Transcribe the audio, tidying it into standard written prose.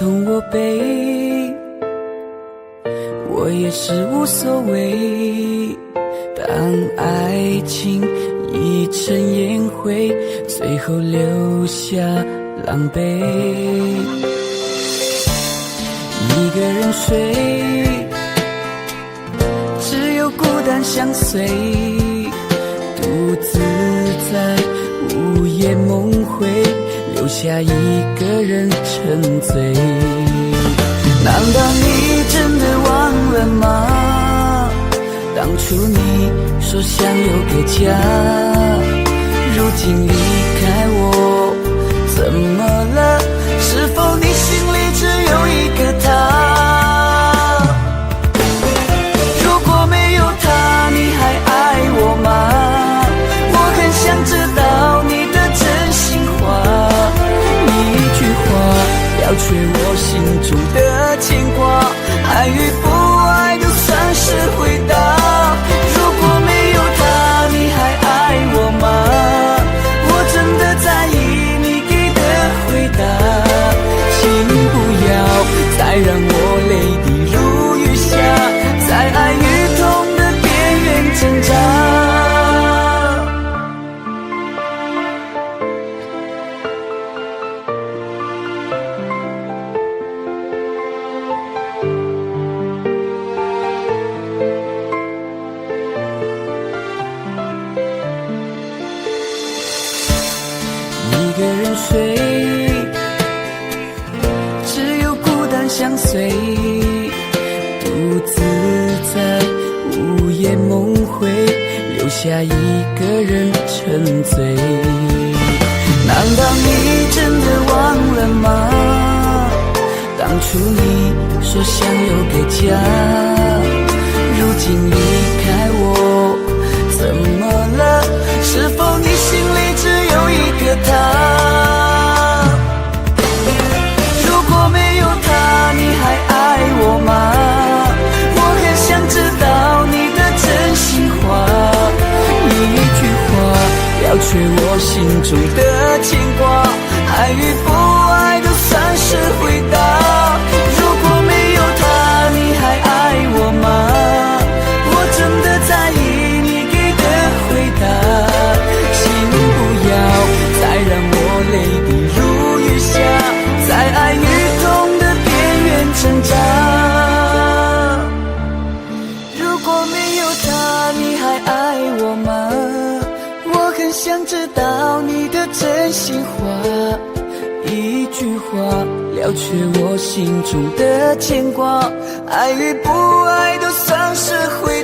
痛我背，我也是无所谓。当爱情已成烟灰，最后留下狼狈。一个人睡，只有孤单相随，独自在午夜梦回，留下一个人沉醉。难道你真的忘了吗？当初你说想有个家，如今离开我，怎么了？是否你心里只有一个他？如果没有他，你还爱我吗？我很想知道你的真心话，一句话了却我心中的牵挂，爱与不爱都算是回答。如果没有他，你还爱我吗？我真的在意你给的回答，请不要再让我泪滴如雨下，在爱与痛的边缘挣扎。一个人睡，只有孤单相随，独自在午夜梦回，留下一个人沉醉。难道你真的忘了吗？当初你说想有个家，如今离开我，怎么了？是否你心里只有一个他？如果没有他，你还爱我吗？我很想知道你的真心话，一句话了却我心中的牵挂，爱与不爱都算是回答。如果没有他，你还爱我吗？我真的在意你给的回答，请不要再让我泪滴如雨下，在爱与痛的边缘挣扎。如果没有他，你还爱我吗？我很想知道你的真心话，一句话了却我心中的牵挂，爱与不爱都算是回